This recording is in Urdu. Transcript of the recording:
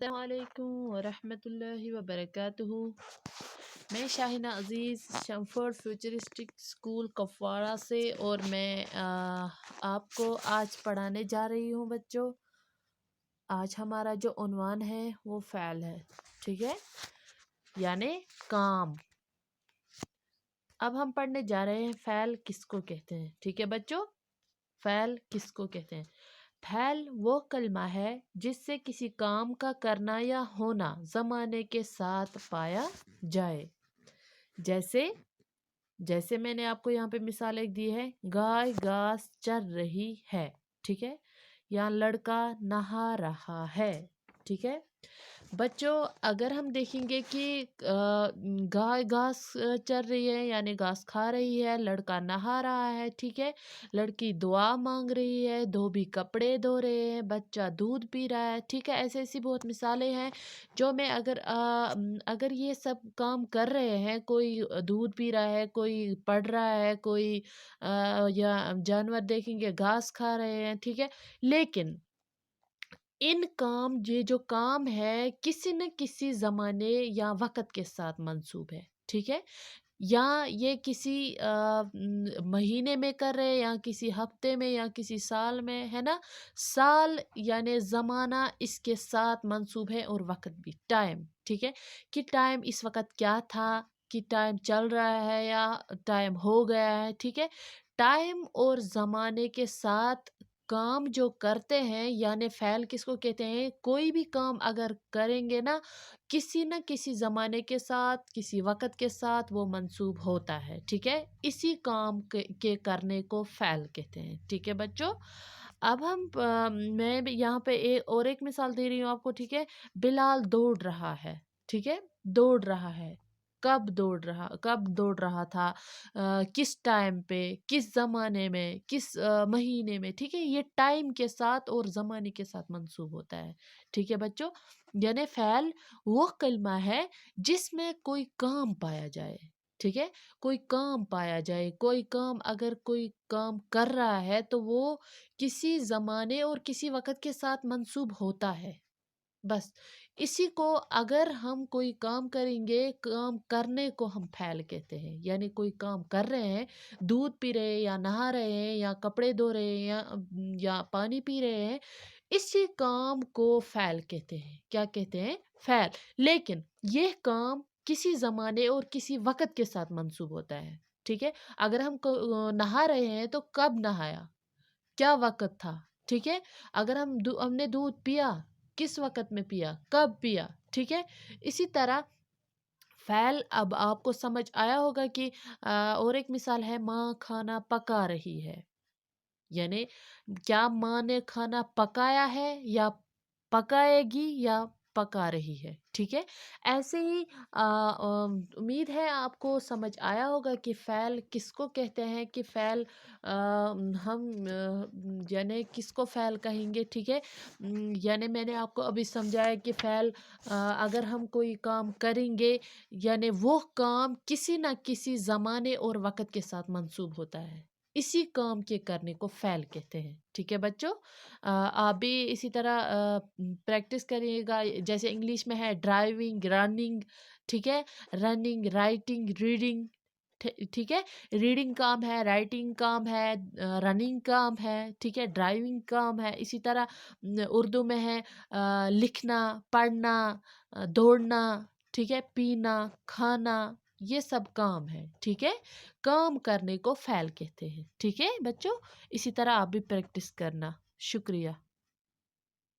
السلام علیکم ورحمۃ اللہ وبرکاتہ۔ میں شاہینہ عزیز شمفورڈ فیوچرسٹک اسکول کپواڑہ سے، اور میں آپ کو آج پڑھانے جا رہی ہوں بچوں۔ آج ہمارا جو عنوان ہے وہ فعل ہے، ٹھیک ہے، یعنی کام۔ اب ہم پڑھنے جا رہے ہیں فعل کس کو کہتے ہیں، ٹھیک ہے بچوں، فعل کس کو کہتے ہیں۔ فعل وہ کلمہ ہے جس سے کسی کام کا کرنا یا ہونا زمانے کے ساتھ پایا جائے۔ جیسے میں نے آپ کو یہاں پہ مثال ایک دی ہے، گائے گھاس چر رہی ہے، ٹھیک ہے، یا لڑکا نہا رہا ہے، ٹھیک ہے بچوں۔ اگر ہم دیکھیں گے کہ گائے گھاس چر رہی ہے یعنی گھاس کھا رہی ہے، لڑکا نہا رہا ہے، ٹھیک ہے، لڑکی دعا مانگ رہی ہے، دھوبی کپڑے دھو رہے ہیں، بچہ دودھ پی رہا ہے، ٹھیک ہے، ایسی بہت مثالیں ہیں جو میں اگر یہ سب کام کر رہے ہیں، کوئی دودھ پی رہا ہے، کوئی پڑھ رہا ہے، کوئی یا جانور دیکھیں گے گھاس کھا رہے ہیں، ٹھیک ہے، لیکن یہ جو کام ہے کسی نہ کسی زمانے یا وقت کے ساتھ منسوب ہے، ٹھیک ہے، یا یہ کسی مہینے میں کر رہے یا کسی ہفتے میں یا کسی سال میں، ہے نا، سال یعنی زمانہ اس کے ساتھ منسوب ہے، اور وقت بھی، ٹائم، ٹھیک ہے، کہ ٹائم اس وقت کیا تھا، کہ ٹائم چل رہا ہے یا ٹائم ہو گیا ہے، ٹھیک ہے، ٹائم اور زمانے کے ساتھ کام جو کرتے ہیں یعنی فعل کس کو کہتے ہیں۔ کوئی بھی کام اگر کریں گے نا، کسی نہ کسی زمانے کے ساتھ، کسی وقت کے ساتھ وہ منسوب ہوتا ہے، ٹھیک ہے، اسی کام کے کرنے کو فعل کہتے ہیں، ٹھیک ہے بچوں۔ اب میں یہاں پہ ایک مثال دے رہی ہوں آپ کو، ٹھیک ہے، بلال دوڑ رہا ہے، ٹھیک ہے، دوڑ رہا ہے، کب دوڑ رہا تھا، کس ٹائم پہ، کس زمانے میں، کس مہینے میں، ٹھیک ہے، یہ ٹائم کے ساتھ اور زمانے کے ساتھ منسوب ہوتا ہے، ٹھیک ہے بچوں۔ یعنی فعل وہ کلمہ ہے جس میں کوئی کام پایا جائے، ٹھیک ہے، کوئی کام پایا جائے، کوئی کام، اگر کوئی کام کر رہا ہے تو وہ کسی زمانے اور کسی وقت کے ساتھ منسوب ہوتا ہے، بس اسی کو اگر ہم کوئی کام کریں گے، کام کرنے کو ہم فعل کہتے ہیں، یعنی کوئی کام کر رہے ہیں، دودھ پی رہے ہیں یا نہا رہے ہیں یا کپڑے دھو رہے ہیں یا پانی پی رہے ہیں، اسی کام کو فعل کہتے ہیں، کیا کہتے ہیں، فعل۔ لیکن یہ کام کسی زمانے اور کسی وقت کے ساتھ منسوب ہوتا ہے، ٹھیک ہے، اگر ہم نہا رہے ہیں تو کب نہایا، کیا وقت تھا، ٹھیک ہے، اگر ہم نے دودھ پیا، کس وقت میں پیا، کب پیا، ٹھیک ہے، اسی طرح فعل۔ اب آپ کو سمجھ آیا ہوگا کہ اور ایک مثال ہے، ماں کھانا پکا رہی ہے، یعنی کیا ماں نے کھانا پکایا ہے یا پکائے گی یا پکا رہی ہے، ٹھیک ہے، ایسے ہی امید ہے آپ کو سمجھ آیا ہوگا کہ فعل کس کو کہتے ہیں، کہ فعل ہم یعنی کس کو فعل کہیں گے، ٹھیک ہے، یعنی میں نے آپ کو ابھی سمجھایا کہ فعل اگر ہم کوئی کام کریں گے یعنی وہ کام کسی نہ کسی زمانے اور وقت کے ساتھ منسوب ہوتا ہے، اسی کام کے کرنے کو فعل کہتے ہیں، ٹھیک ہے بچوں۔ آپ بھی اسی طرح پریکٹس کریے گا، جیسے انگلش میں ہے ڈرائیونگ، رننگ، ٹھیک ہے، رننگ، رائٹنگ، ریڈنگ، ٹھیک ہے، ریڈنگ کام ہے، رائٹنگ کام ہے، رننگ کام ہے، ٹھیک ہے، ڈرائیونگ کام ہے، اسی طرح اردو میں ہے لکھنا، پڑھنا، دوڑنا، ٹھیک ہے، پینا، کھانا، یہ سب کام ہے، ٹھیک ہے، کام کرنے کو فعل کہتے ہیں، ٹھیک ہے بچوں۔ اسی طرح آپ بھی پریکٹس کرنا، شکریہ۔